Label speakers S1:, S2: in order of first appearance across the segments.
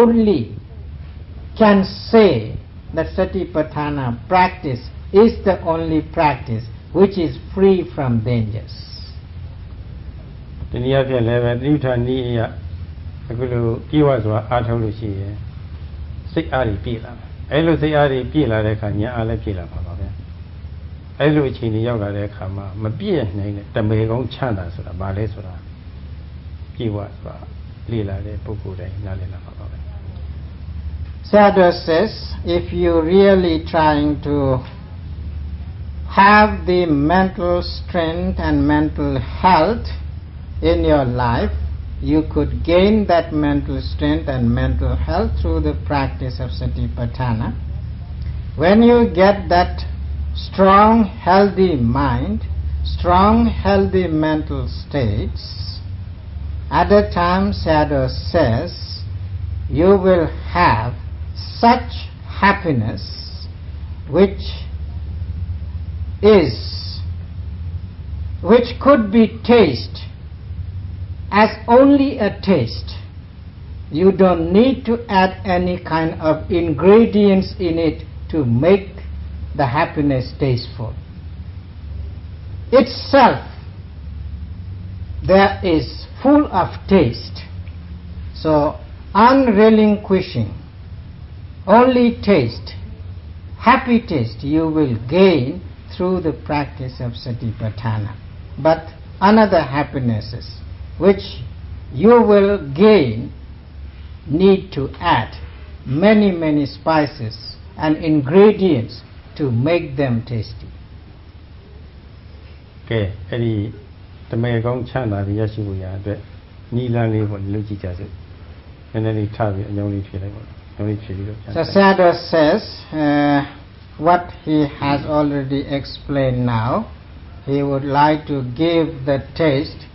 S1: only can say that Satipatthana practice is the only practice which is free from dangers.
S2: ဒီနည်းအားဖြင့်လည်းပဲတိဋ္ဌာနည်းအရာအခုလိုပြည့်ဝစွာအားထုတ်လို့ရှိရင်စိတ်အားကြီးပြည့်လာတယ်။အဲလိုစိတ်အားကြီးပြည့်လာတဲ့အခါဉာဏ်အားလည်းပြည့်လာပါပါဗျာ။အဲလိုအခြေအနေရောက်လာတဲ့အခါမှာမပြည့်နိုင်တဲ့တမေကုန်းချမ်းသာဆိုတာဘာလဲဆိုတာပြည့်ဝစွာလေ့လာတဲ့ပုဂ္ဂိုလ်တိုင်းနားလည်လာပါပါဗျာ။
S1: Sayadaw says, if you're really trying to have the mental strength and mental health in your life, you could gain that mental strength and mental health through the practice of Satipatthana. When you get that strong, healthy mind, strong, healthy mental states, at the time, Sayadaw says, you will have such happiness which could be tasted as only a taste. You don't need to add any kind of ingredients in it to make the happiness tasteful. Itself there is full of taste. So unrelinquishing only taste, happy taste you will gain through the practice of Satipatthana. But another happinesses which you will gain need to add many spices and ingredients to make them tasty.
S2: ကဲအဲ့ဒီတမေကောင်းချမ်းသာရရှိဖို့ရအတွက်နီလန်းလေးပေါ့လုပ်ကြည့်ကြစို့နည်းနည်းလေးထားပြီးအကြောင်းလေးဖြေလိုက်ပါ So
S1: Sayadaw says what he has already explained now, he would like to give the taste,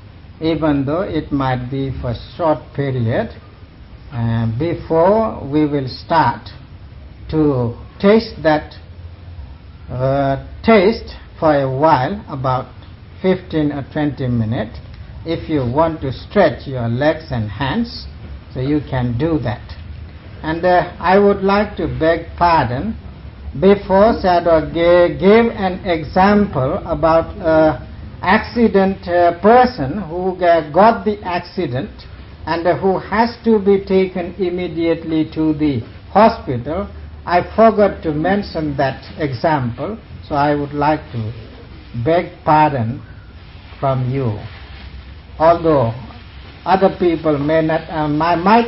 S1: even though it might be for short period, before we will start to taste that taste for a while, about 15 or 20 minutes. If you want to stretch your legs and hands, so you can do that. And I would like to beg pardon. Before Sayadaw gave an example about an accident person who got the accident and who has to be taken immediately to the hospital. I forgot to mention that example, so I would like to beg pardon from you. Although other people might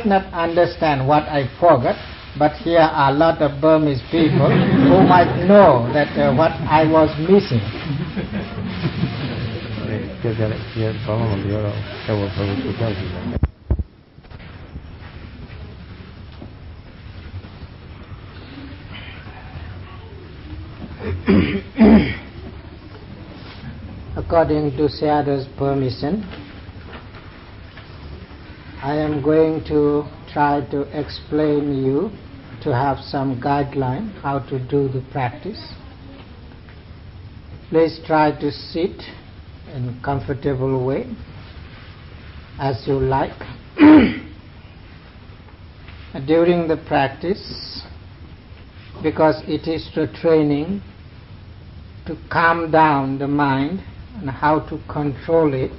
S1: not understand what I forgot, but here are a lot of Burmese people who might know that what I was missing. According to Sayadaw's permission, I am going to try to explain you to have some guideline how to do the practice. Please try to sit in a comfortable way as you like. During the practice, because it is the training to calm down the mind and how to control it.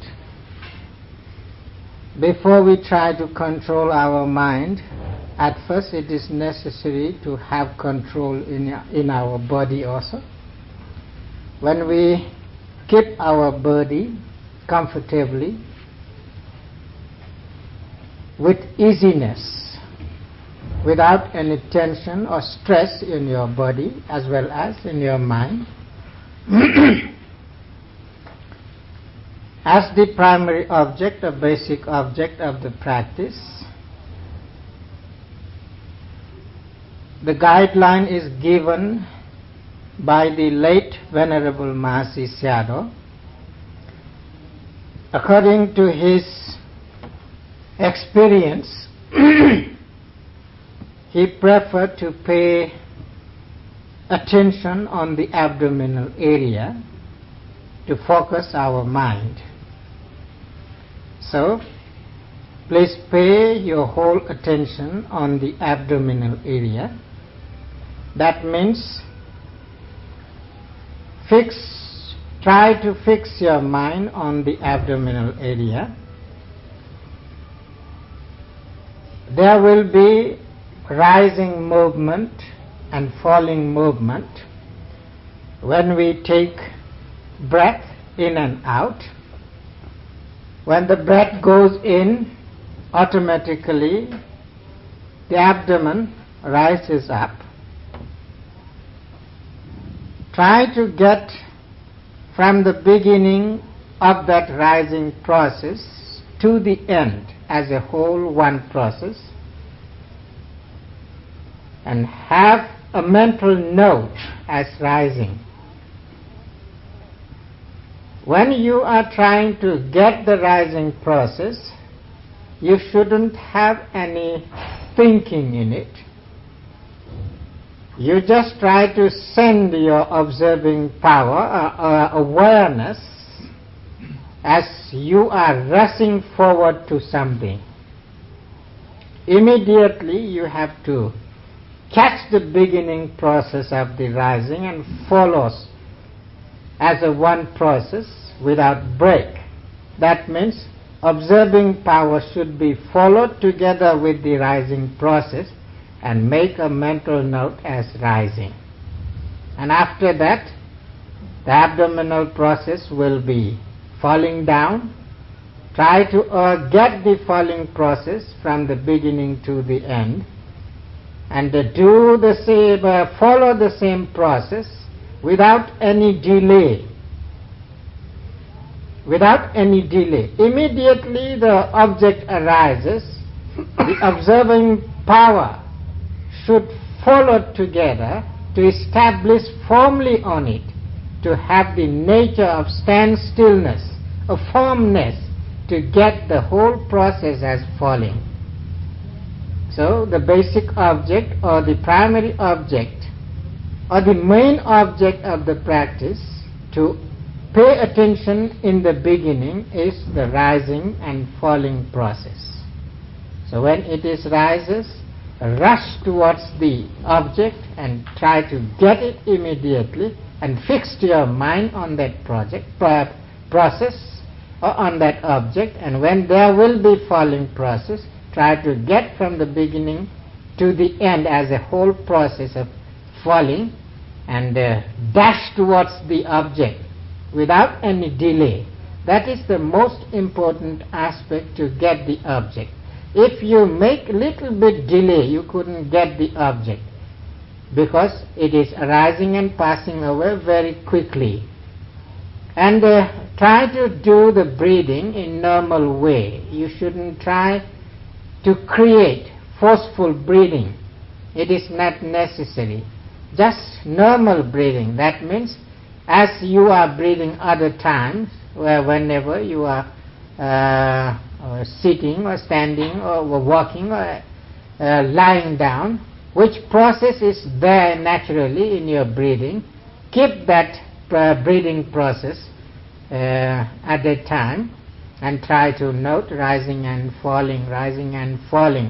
S1: Before we try to control our mind, at first it is necessary to have control in our body also. When we keep our body comfortably, with easiness, without any tension or stress in your body as well as in your mind, as the primary object, the basic object of the practice, the guideline is given by the late Venerable Mahasi Sayadaw. According to his experience, he preferred to pay attention on the abdominal area to focus our mind. So, please pay your whole attention on the abdominal area. That means try to fix your mind on the abdominal area. There will be rising movement and falling movement when we take breath in and out. When the breath goes in, automatically the abdomen rises up. Try to get from the beginning of that rising process to the end as a whole one process, and have a mental note as rising. When you are trying to get the rising process, you shouldn't have any thinking in it. You just try to send your observing power or awareness as you are rushing forward to something. Immediately you have to catch the beginning process of the rising and follows as a one process without break. That means observing power should be followed together with the rising process and make a mental note as rising. And after that, the abdominal process will be falling down. Try to get the falling process from the beginning to the end, and do the same, follow the same process without any delay. Without any delay. Immediately the object arises, the observing power should follow together to establish firmly on it, to have the nature of stand-stillness, a firmness, to get the whole process as falling. So the basic object or the primary object or the main object of the practice to pay attention in the beginning is the rising and falling process. So when it is rises, rush towards the object and try to get it immediately and fix your mind on that process or on that object. And when there will be falling process, try to get from the beginning to the end as a whole process of falling, and dash towards the object without any delay. That is the most important aspect to get the object. If you make little bit delay, you couldn't get the object, because it is arising and passing away very quickly. And try to do the breathing in normal way. You shouldn't try to create forceful breathing. It is not necessary. Just normal breathing. That means as you are breathing other times, whenever you are sitting or standing or walking or lying down, which process is there naturally in your breathing, keep that breathing process at that time, and try to note rising and falling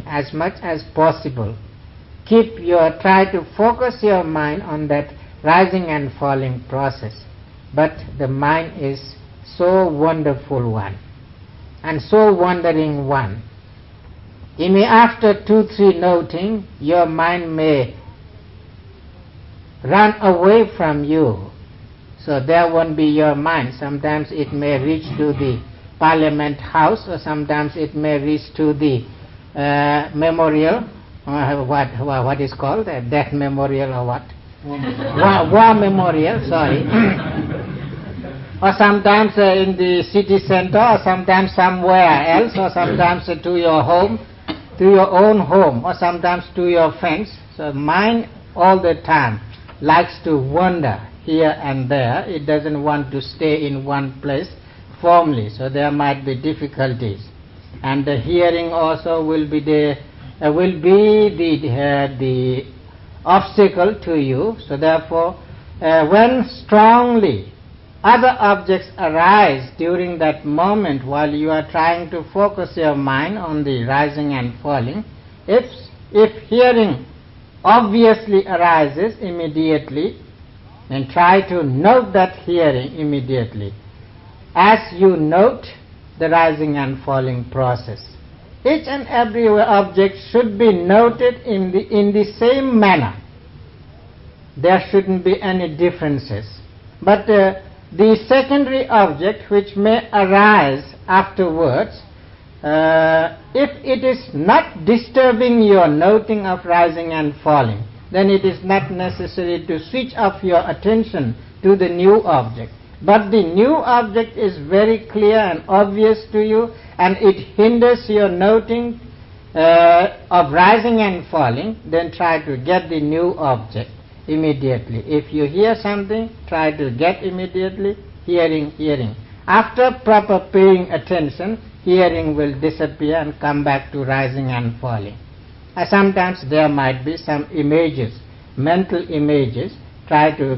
S1: as much as possible. Try to focus your mind on that rising and falling process. But the mind is so wonderful one and so wandering one. After 2-3 noting, your mind may run away from you, so there won't be your mind. Sometimes it may reach to the Parliament House, or sometimes it may reach to the memorial, what is called a death memorial or what? War memorial, sorry. Or sometimes in the city center, or sometimes somewhere else, or sometimes to your home, to your own home, or sometimes to your friends. So mind all the time likes to wander here and there. It doesn't want to stay in one place firmly, so there might be difficulties. And the hearing also will be the obstacle to you. So therefore, when strongly other objects arise during that moment while you are trying to focus your mind on the rising and falling, if hearing obviously arises immediately, then try to note that hearing immediately as you note the rising and falling process. Each and every object should be noted in the same manner. There shouldn't be any differences. But the secondary object which may arise afterwards, if it is not disturbing your noting of rising and falling, then it is not necessary to switch off your attention to the new object. But the new object is very clear and obvious to you, and it hinders your noting of rising and falling, then try to get the new object immediately. If you hear something, try to get immediately hearing. After proper paying attention, hearing will disappear and come back to rising and falling. Sometimes there might be some images, mental images. Try to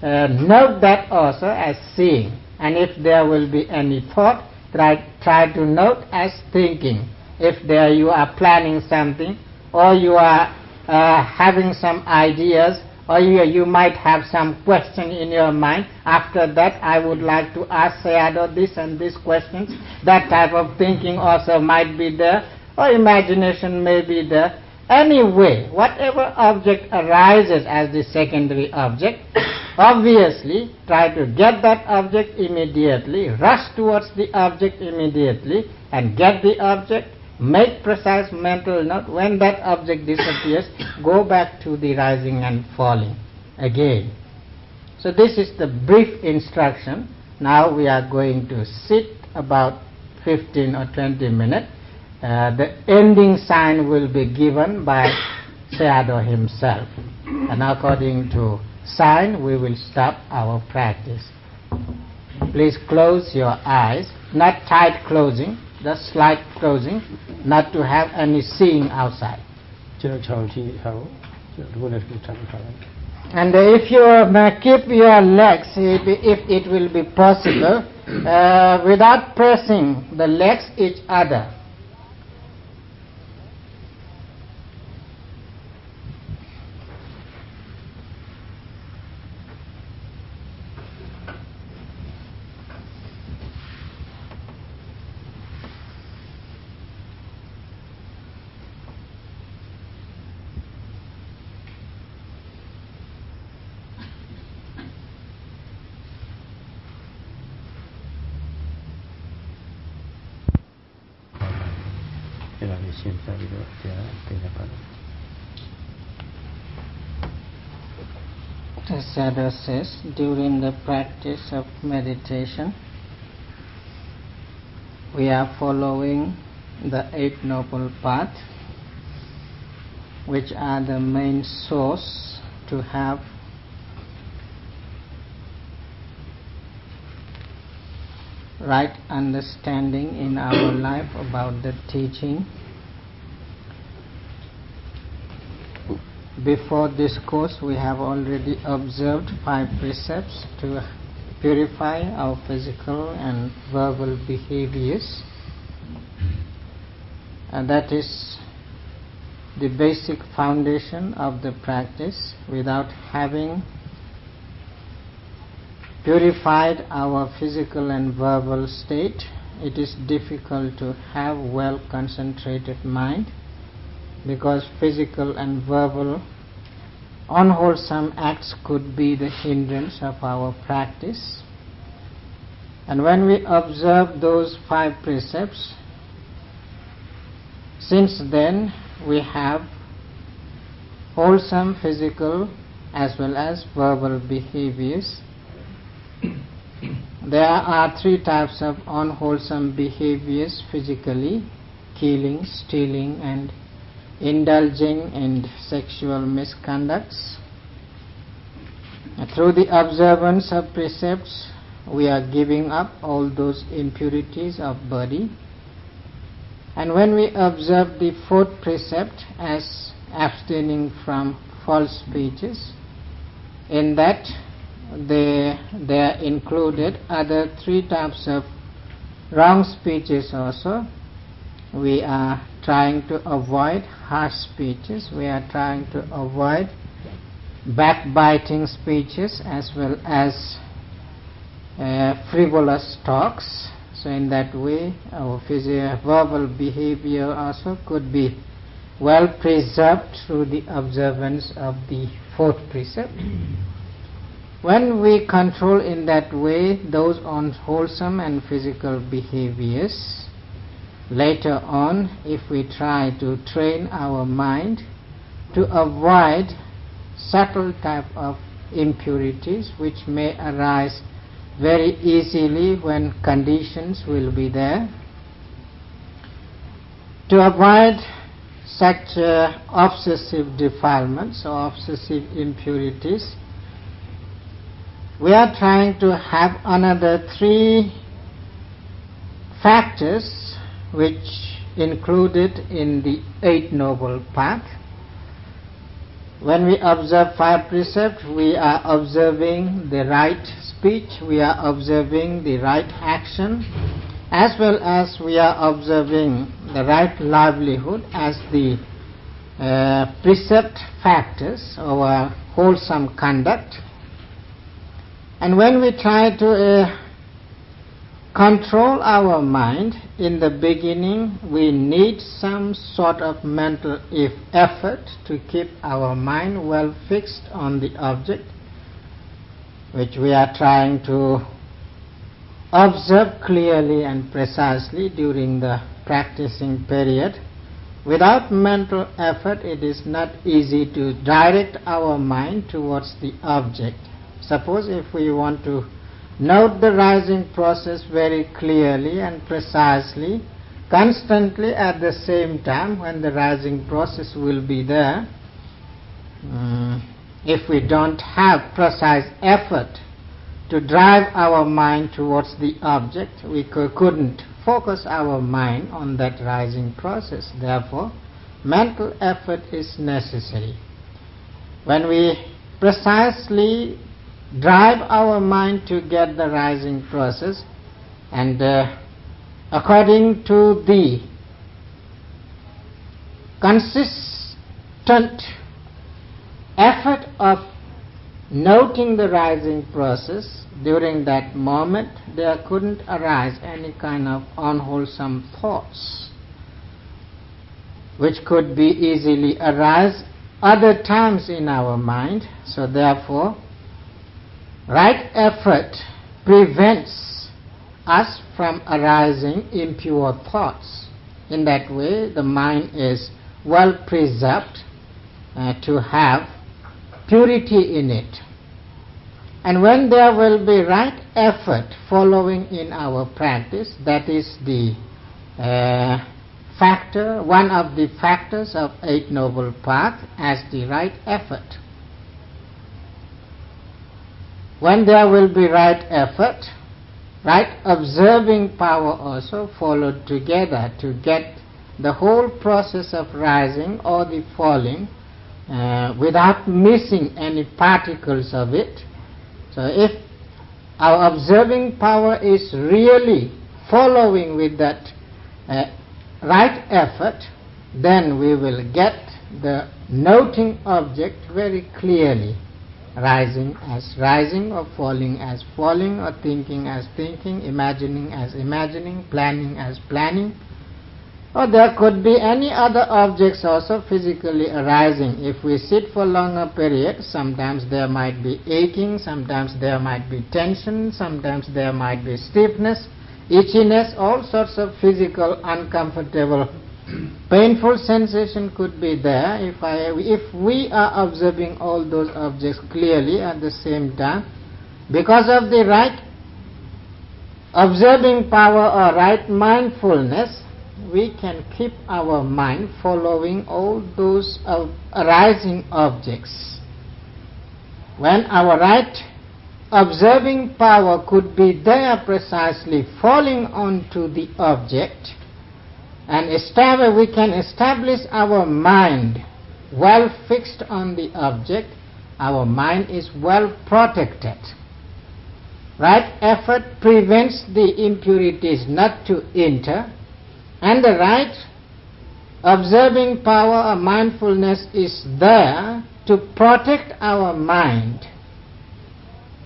S1: note that also as seeing, and if there will be any thought, try to note as thinking. If there you are planning something, or you are having some ideas, or you might have some question in your mind, after that I would like to ask Sayadaw this and this questions, that type of thinking also might be there, or imagination may be there. Anyway, whatever object arises as the secondary object, obviously try to get that object immediately, rush towards the object immediately and get the object, make precise mental note. When that object disappears, go back to the rising and falling again. So this is the brief instruction. Now we are going to sit about 15 or 20 minutes. The ending sign will be given by Sayadaw himself, and according to sign we will stop our practice. Please close your eyes, not tight closing, just slight closing, not to have any seeing outside. And if you keep your legs, if it will be possible, without pressing the legs each other. The Sayadaw says, during the practice of meditation, we are following the Eight Noble Paths, which are the main source to have right understanding in our life about the teaching. Before this course, we have already observed 5 precepts to purify our physical and verbal behaviors, and that is the basic foundation of the practice. Without having purified our physical and verbal state, it is difficult to have well concentrated mind, because physical and verbal unwholesome acts could be the hindrance of our practice. And when we observe those 5 precepts, since then we have wholesome physical as well as verbal behaviors. There are 3 types of unwholesome behaviors physically: killing, stealing, and indulging in sexual misconducts. Through the observance of precepts, we are giving up all those impurities of body. And when we observe the 4th precept as abstaining from false speeches, in that they are included other 3 types of wrong speeches also. We are trying to avoid harsh speeches, we are trying to avoid backbiting speeches as well as frivolous talks. So in that way our verbal behavior also could be well preserved through the observance of the 4th precept. When we control in that way those unwholesome and physical behaviors, later on if we try to train our mind to avoid subtle type of impurities which may arise very easily when conditions will be there, to avoid such obsessive defilements or obsessive impurities, we are trying to have another 3 factors which included in the 8th Noble Path. When we observe 5 precepts, we are observing the right speech, we are observing the right action, as well as we are observing the right livelihood as the precept factors of our wholesome conduct. And when we try to control our mind, in the beginning we need some sort of mental effort to keep our mind well fixed on the object which we are trying to observe clearly and precisely during the practicing period. Without mental effort it is not easy to direct our mind towards the object. Suppose if we want to note the rising process very clearly and precisely, constantly at the same time when the rising process will be there, if we don't have precise effort to drive our mind towards the object, we couldn't focus our mind on that rising process. Therefore, mental effort is necessary. When we precisely drive our mind to get the rising process, and according to the consistent effort of noting the rising process, during that moment there couldn't arise any kind of unwholesome thoughts which could be easily arise other times in our mind. So therefore right effort prevents us from arising impure thoughts. In that way the mind is well preserved to have purity in it. And when there will be right effort following in our practice, that is the factor, one of the factors of 8th Noble Path as the right effort. When there will be right effort, right observing power also followed together to get the whole process of rising or the falling without missing any particles of it. So if our observing power is really following with that right effort, then we will get the noting object very clearly, rising as rising or falling as falling or thinking as thinking, imagining as imagining, planning as planning. Or there could be any other objects also physically arising. If we sit for longer periods, sometimes there might be aching, sometimes there might be tension, sometimes there might be stiffness, itchiness, all sorts of physical uncomfortable painful sensation could be there. If we are observing all those objects clearly at the same time, because of the right observing power or right mindfulness, we can keep our mind following all those arising objects. When our right observing power could be there precisely falling onto the object, and we can establish our mind well fixed on the object, our mind is well protected. Right effort prevents the impurities not to enter, and the right observing power or mindfulness is there to protect our mind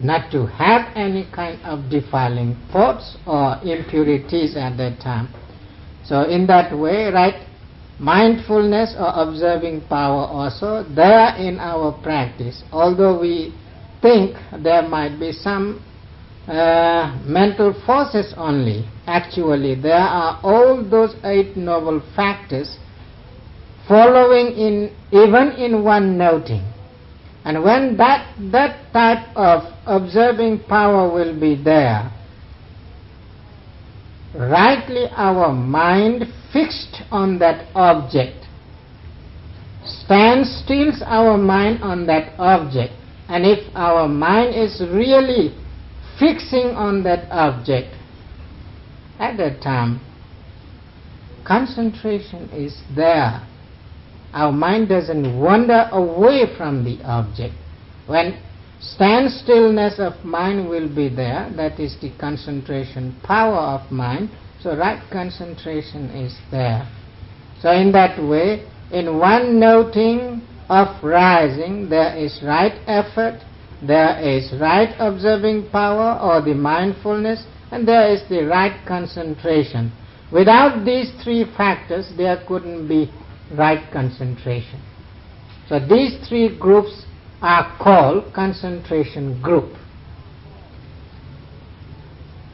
S1: not to have any kind of defiling thoughts or impurities at that time. So in that way, right mindfulness or observing power also there in our practice. Although we think there might be some mental forces only, actually there are all those 8 noble factors following in even in one noting. And when that type of observing power will be there, rightly our mind fixed on that object stands still our mind on that object. And if our mind is really fixing on that object, at that time concentration is there. Our mind doesn't wander away from the object. When standstillness of mind will be there, that is the concentration power of mind, so right concentration is there. So in that way, in one noting of rising, there is right effort, there is right observing power or the mindfulness, and there is the right concentration. Without these 3 factors, there couldn't be right concentration. So these 3 groups are called concentration group.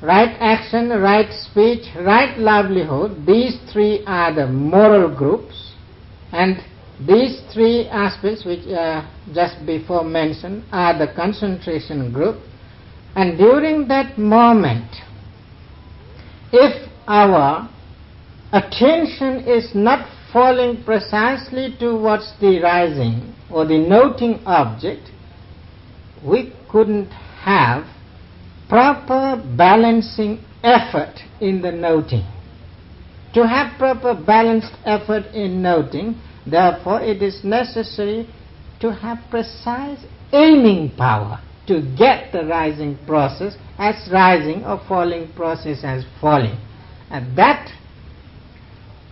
S1: Right action, right speech, right livelihood, these 3 are the moral groups, and these 3 aspects which just before mentioned are the concentration group. And during that moment, if our attention is not falling precisely towards the rising or the noting object, we couldn't have proper balancing effort in the noting. To have proper balanced effort in noting, therefore it is necessary to have precise aiming power to get the rising process as rising or falling process as falling. And that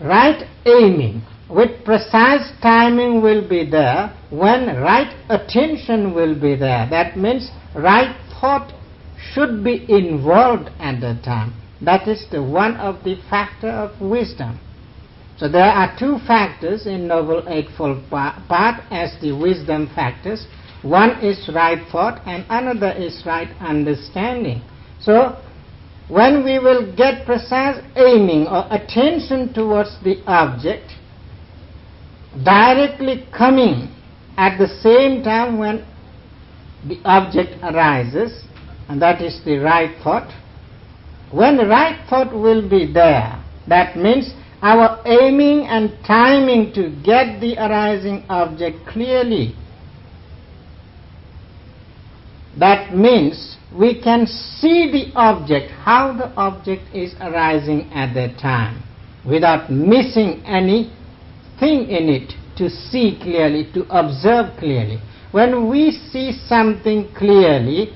S1: right aiming with precise timing will be there when right attention will be there. That means right thought should be involved at the time. That is the one of the factor of wisdom. So there are 2 factors in Noble Eightfold Path as the wisdom factors. One is right thought and another is right understanding. So when we will get precise aiming or attention towards the object, directly coming at the same time when the object arises, and that is the right thought. When the right thought will be there, that means our aiming and timing to get the arising object clearly. That means we can see the object, how the object is arising at that time, without missing anything in it, to see clearly, to observe clearly. When we see something clearly,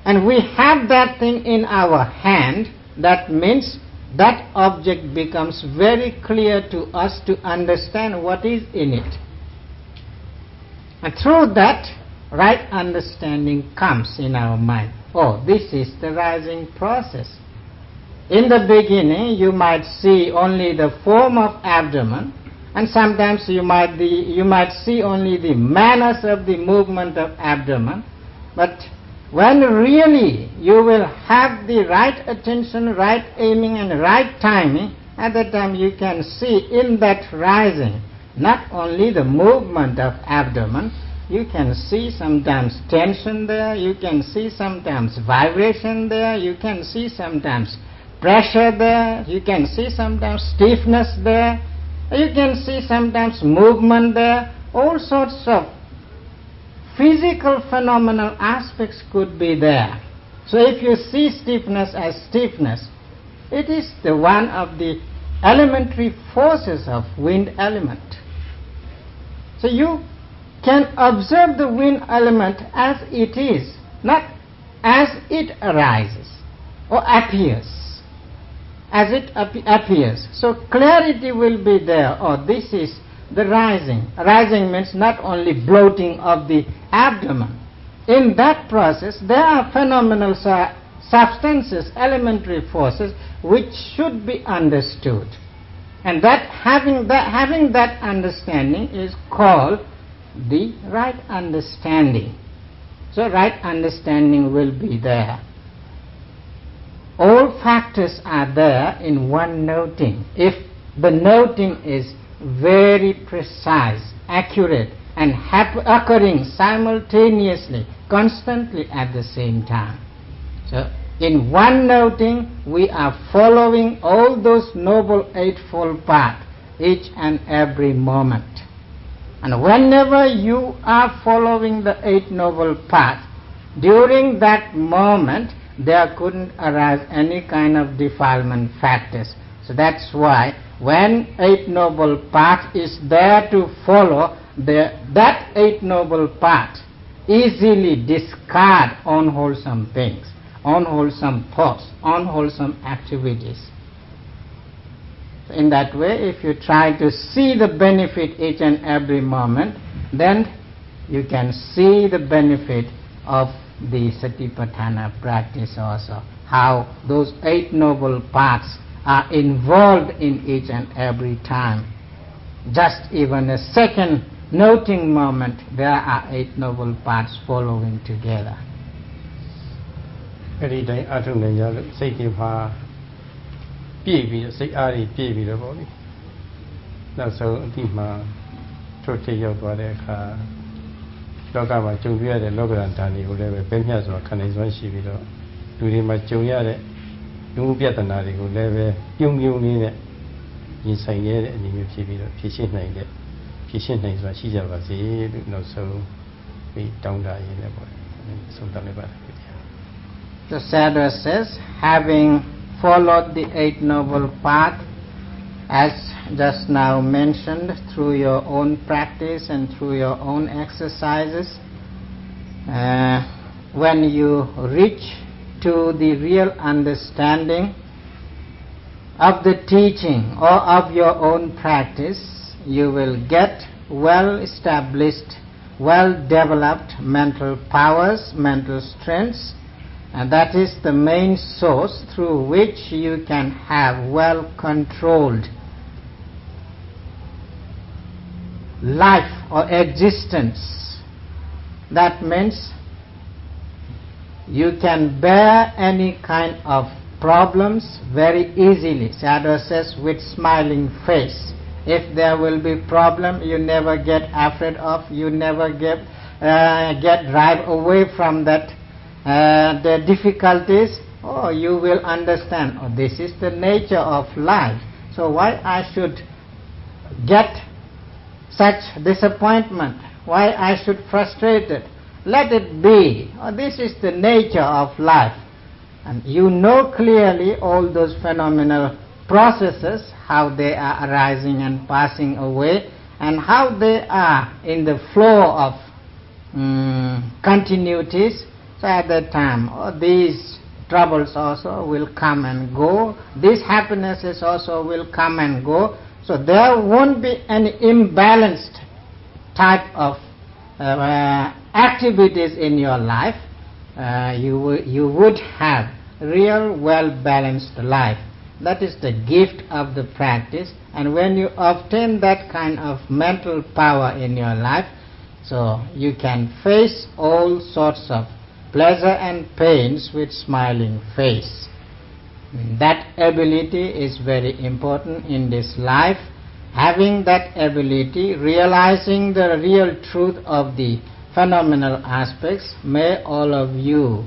S1: and we have that thing in our hand, that means that object becomes very clear to us to understand what is in it. And through that, right understanding comes in our mind. Oh, this is the rising process. In the beginning, you might see only the form of abdomen, and sometimes you might see only the manners of the movement of abdomen. But when really you will have the right attention, right aiming and right timing, at that time you can see in that rising not only the movement of abdomen, you can see sometimes tension there, you can see sometimes vibration there, you can see sometimes pressure there, you can see sometimes stiffness there, you can see sometimes movement there. All sorts of physical phenomenal aspects could be there. So if you see stiffness as stiffness, it is the one of the elementary forces of wind element. So you can observe the wind element as it is, not as it arises or appears. As it appears. So clarity will be there. Oh, this is the rising. Rising means not only bloating of the abdomen. In that process, there are phenomenal substances, elementary forces, which should be understood. And that having that understanding is called the right understanding. So right understanding will be there. All factors are there in one noting. If the noting is very precise, accurate, and occurring simultaneously, constantly at the same time. So in one noting, we are following all those noble eightfold paths, each and every moment. And whenever you are following the Eight Noble Paths, during that moment, there couldn't arise any kind of defilement factors. So that's why when Eight Noble Path is there to follow, that Eight Noble Path easily discard unwholesome things, unwholesome thoughts, unwholesome activities. So in that way, if you try to see the benefit each and every moment, then you can see the benefit of the Satipatthana practice also, how those Eight Noble Paths are involved in each and every time. Just even a second noting moment, there are Eight Noble Paths following together.
S2: Every day, I don't know, say give her baby, say Ari baby the body. That's so deep, ma, to take your body. လောကမှာကြုံတွေ့ရတဲ့လောကဓာတ်တွေကိုလည်းပဲမြတ်စွာခံနိုင်စွမ်းရှိပြီးတော့လူတွေမှာကြုံရတဲ့လူမှုပြဿနာတွေကိုလည်းပဲပြုံပြုံလေးနဲ့ရင်ဆိုင်ရတဲ့အနေမျိုးဖြစ်ပြီးတော့ဖြေရှင်းနိုင်စွာရှိကြပါစေလို့နောက်ဆုံးပြီးတောင်းတရင်းနဲ့ပေါ့ဆုံးတောင်းလိုက်ပါတယ်ခင်ဗျာ
S1: The Sadhu says, having followed the Eight Noble Path, as just now mentioned, through your own practice and through your own exercises, when you reach to the real understanding of the teaching or of your own practice, you will get well established, well developed mental powers, mental strengths, and that is the main source through which you can have well controlled life or existence. That means you can bear any kind of problems very easily. Sadhu says, with smiling face. If there will be problem, you never get afraid of, you never get drive away from that the difficulties. Oh, you will understand, oh, this is the nature of life. So why I should get such disappointment? Why I should frustrate it? Let it be. Oh, this is the nature of life. And you know clearly all those phenomenal processes, how they are arising and passing away, and how they are in the flow of continuities. So at that time, oh, these troubles also will come and go. These happinesses also will come and go. So there won't be any imbalanced type of activities in your life. You would have real well-balanced life. That is the gift of the practice. And when you obtain that kind of mental power in your life, so you can face all sorts of pleasure and pains with smiling face. That ability is very important in this life. Having that ability, realizing the real truth of the phenomenal aspects, may all of you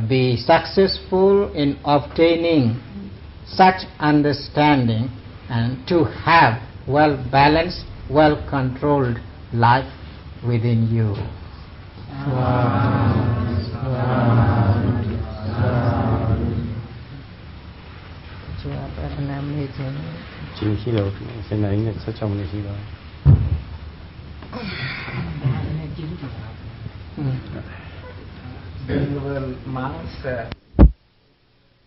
S1: be successful in obtaining such understanding and to have well-balanced, well-controlled life within you.
S2: Chỉ khi đầu sẽ lấy 16 minutes
S1: will monks